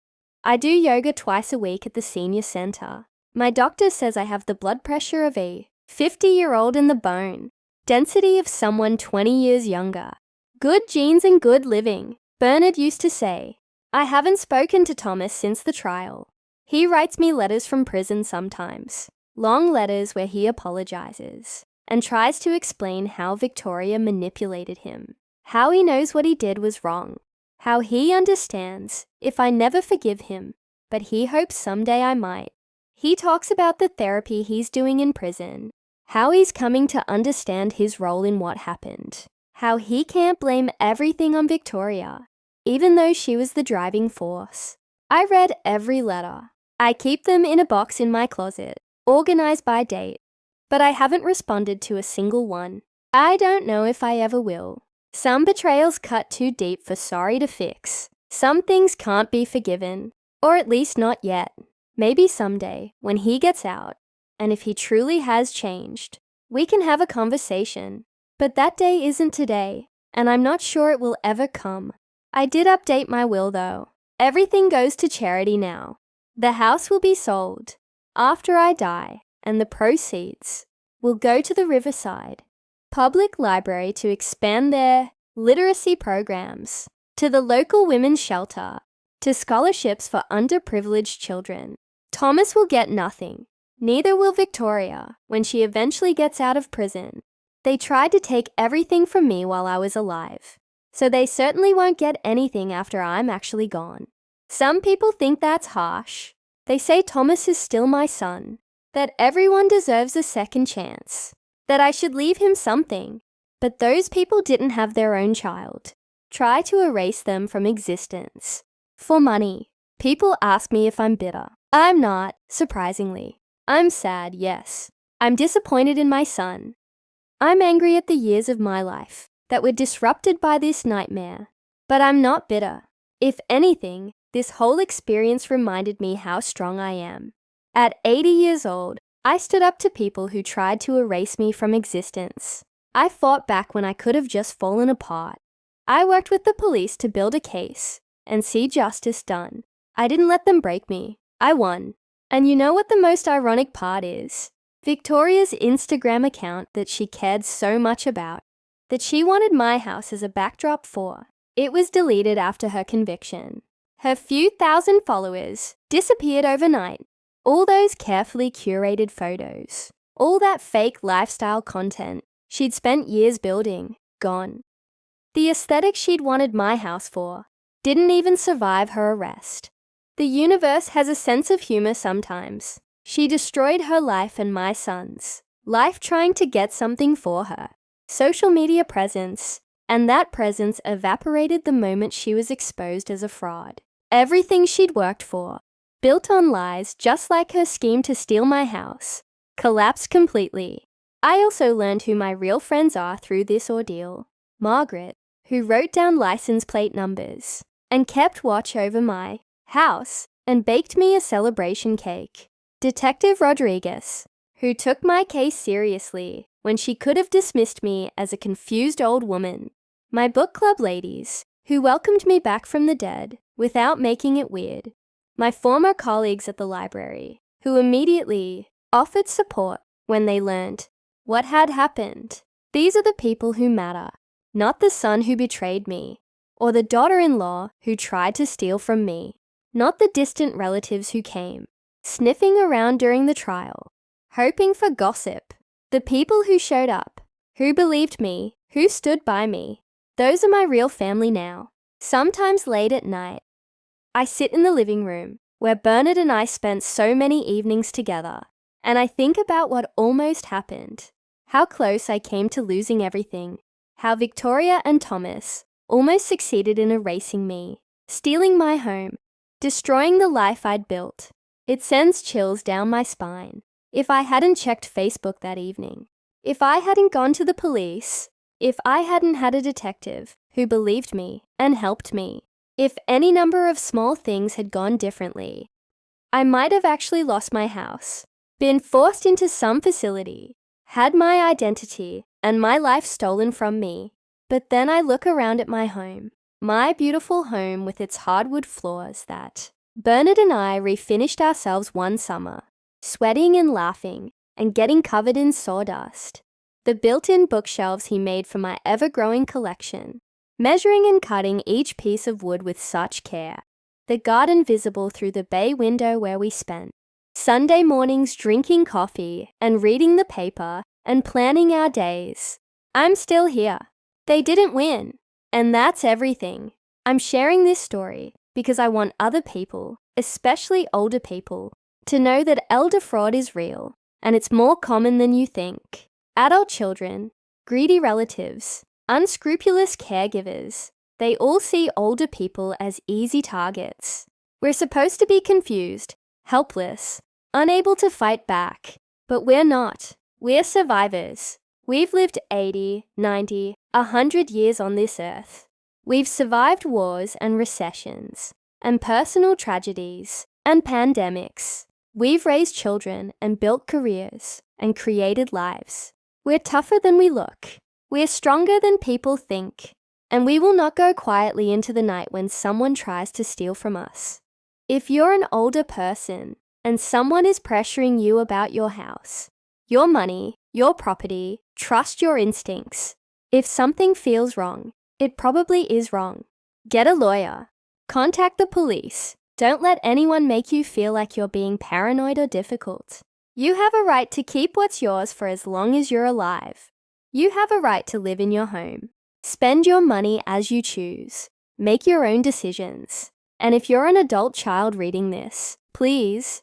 I do yoga twice a week at the senior center. My doctor says I have the blood pressure of a 50-year-old in the bone, density of someone 20 years younger. Good genes and good living, Bernard used to say. I haven't spoken to Thomas since the trial. He writes me letters from prison sometimes, long letters where he apologizes and tries to explain how Victoria manipulated him, how he knows what he did was wrong, how he understands if I never forgive him, but he hopes someday I might. He talks about the therapy he's doing in prison, how he's coming to understand his role in what happened, how he can't blame everything on Victoria, even though she was the driving force. I read every letter. I keep them in a box in my closet, organized by date, but I haven't responded to a single one. I don't know if I ever will. Some betrayals cut too deep for sorry to fix. Some things can't be forgiven, or at least not yet. Maybe someday, when he gets out, and if he truly has changed, we can have a conversation. But that day isn't today, and I'm not sure it will ever come. I did update my will though. Everything goes to charity now. The house will be sold after I die, and the proceeds will go to the Riverside Public Library to expand their literacy programs, to the local women's shelter, to scholarships for underprivileged children. Thomas will get nothing. Neither will Victoria when she eventually gets out of prison. They tried to take everything from me while I was alive, so they certainly won't get anything after I'm actually gone. Some people think that's harsh. They say Thomas is still my son, that everyone deserves a second chance, that I should leave him something. But those people didn't have their own child. Try to erase them from existence. For money. People ask me if I'm bitter. I'm not, surprisingly. I'm sad, yes. I'm disappointed in my son. I'm angry at the years of my life that were disrupted by this nightmare. But I'm not bitter. If anything, this whole experience reminded me how strong I am. At 80 years old, I stood up to people who tried to erase me from existence. I fought back when I could have just fallen apart. I worked with the police to build a case and see justice done. I didn't let them break me. I won. And you know what the most ironic part is? Victoria's Instagram account that she cared so much about, that she wanted my house as a backdrop for, it was deleted after her conviction. Her few thousand followers disappeared overnight. All those carefully curated photos, all that fake lifestyle content she'd spent years building, gone. The aesthetic she'd wanted my house for didn't even survive her arrest. The universe has a sense of humor sometimes. She destroyed her life and my son's life trying to get something for her. Social media presence, and that presence evaporated the moment she was exposed as a fraud. Everything she'd worked for, built on lies just like her scheme to steal my house, collapsed completely. I also learned who my real friends are through this ordeal. Margaret, who wrote down license plate numbers and kept watch over my house and baked me a celebration cake. Detective Rodriguez, who took my case seriously when she could have dismissed me as a confused old woman. My book club ladies, who welcomed me back from the dead without making it weird. My former colleagues at the library, who immediately offered support when they learned what had happened. These are the people who matter, not the son who betrayed me, or the daughter-in-law who tried to steal from me, not the distant relatives who came, sniffing around during the trial, hoping for gossip. The people who showed up, who believed me, who stood by me, those are my real family now. Sometimes late at night, I sit in the living room where Bernard and I spent so many evenings together, and I think about what almost happened, how close I came to losing everything, how Victoria and Thomas almost succeeded in erasing me, stealing my home, destroying the life I'd built. It sends chills down my spine. If I hadn't checked Facebook that evening, if I hadn't gone to the police, if I hadn't had a detective who believed me and helped me, if any number of small things had gone differently, I might have actually lost my house, been forced into some facility, had my identity and my life stolen from me. But then I look around at my home, my beautiful home with its hardwood floors that Bernard and I refinished ourselves one summer, sweating and laughing and getting covered in sawdust. The built-in bookshelves he made for my ever-growing collection, measuring and cutting each piece of wood with such care. The garden visible through the bay window where we spent Sunday mornings drinking coffee and reading the paper and planning our days. I'm still here. They didn't win, and that's everything. I'm sharing this story because I want other people, especially older people, to know that elder fraud is real, and it's more common than you think. Adult children, greedy relatives, unscrupulous caregivers, they all see older people as easy targets. We're supposed to be confused, helpless, unable to fight back, but we're not. We're survivors. We've lived 80, 90, 100 years on this earth. We've survived wars and recessions, and personal tragedies, and pandemics. We've raised children and built careers and created lives. We're tougher than we look. We're stronger than people think. And we will not go quietly into the night when someone tries to steal from us. If you're an older person and someone is pressuring you about your house, your money, your property, trust your instincts. If something feels wrong, it probably is wrong. Get a lawyer. Contact the police. Don't let anyone make you feel like you're being paranoid or difficult. You have a right to keep what's yours for as long as you're alive. You have a right to live in your home. Spend your money as you choose. Make your own decisions. And if you're an adult child reading this, please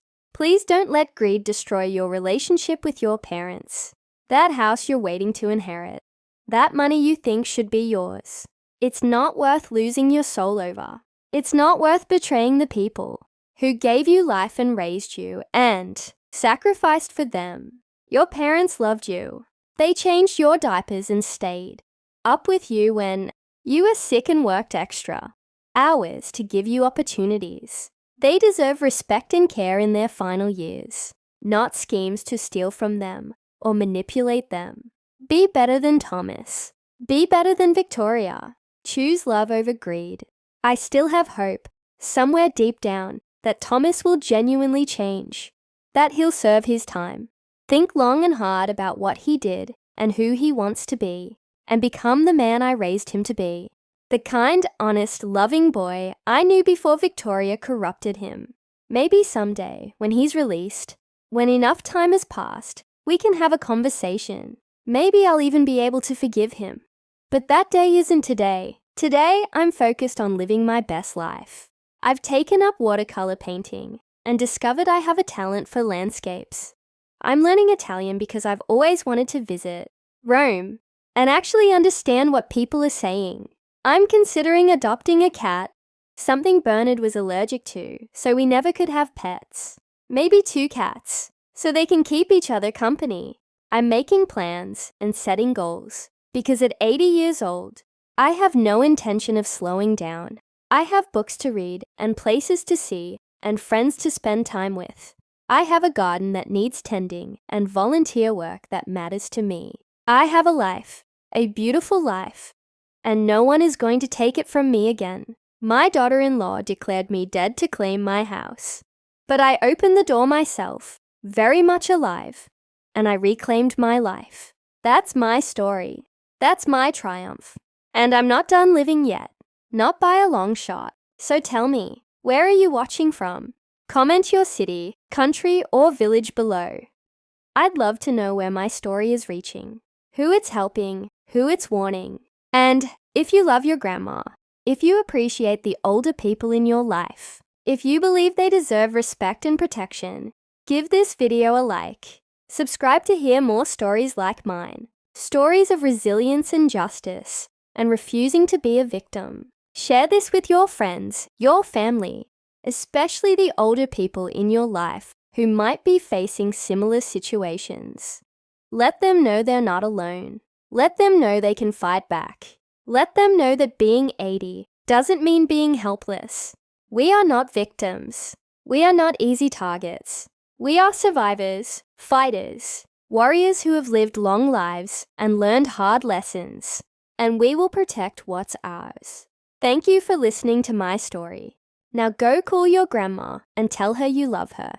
don't let greed destroy your relationship with your parents. That house you're waiting to inherit. That money you think should be yours. It's not worth losing your soul over. It's not worth betraying the people who gave you life and raised you and sacrificed for them. Your parents loved you. They changed your diapers and stayed up with you when you were sick and worked extra hours to give you opportunities. They deserve respect and care in their final years, not schemes to steal from them or manipulate them. Be better than Thomas. Be better than Victoria. Choose love over greed. I still have hope, somewhere deep down, that Thomas will genuinely change, that he'll serve his time. Think long and hard about what he did and who he wants to be, and become the man I raised him to be. The kind, honest, loving boy I knew before Victoria corrupted him. Maybe someday, when he's released, when enough time has passed, we can have a conversation. Maybe I'll even be able to forgive him. But that day isn't today. Today, I'm focused on living my best life. I've taken up watercolor painting and discovered I have a talent for landscapes. I'm learning Italian because I've always wanted to visit Rome and actually understand what people are saying. I'm considering adopting a cat, something Bernard was allergic to, so we never could have pets. Maybe 2 cats, so they can keep each other company. I'm making plans and setting goals because at 80 years old, I have no intention of slowing down. I have books to read and places to see and friends to spend time with. I have a garden that needs tending and volunteer work that matters to me. I have a life, a beautiful life, and no one is going to take it from me again. My daughter-in-law declared me dead to clean my house. But I opened the door myself, very much alive, and I reclaimed my life. That's my story. That's my triumph. And I'm not done living yet, not by a long shot. So tell me, where are you watching from? Comment your city, country, or village below. I'd love to know where my story is reaching, who it's helping, who it's warning. And if you love your grandma, if you appreciate the older people in your life, if you believe they deserve respect and protection, give this video a like. Subscribe to hear more stories like mine. Stories of resilience and justice, and refusing to be a victim. Share this with your friends, your family, especially the older people in your life who might be facing similar situations. Let them know they're not alone. Let them know they can fight back. Let them know that being 80 doesn't mean being helpless. We are not victims. We are not easy targets. We are survivors, fighters, warriors who have lived long lives and learned hard lessons, and we will protect what's ours. Thank you for listening to my story. Now go call your grandma and tell her you love her.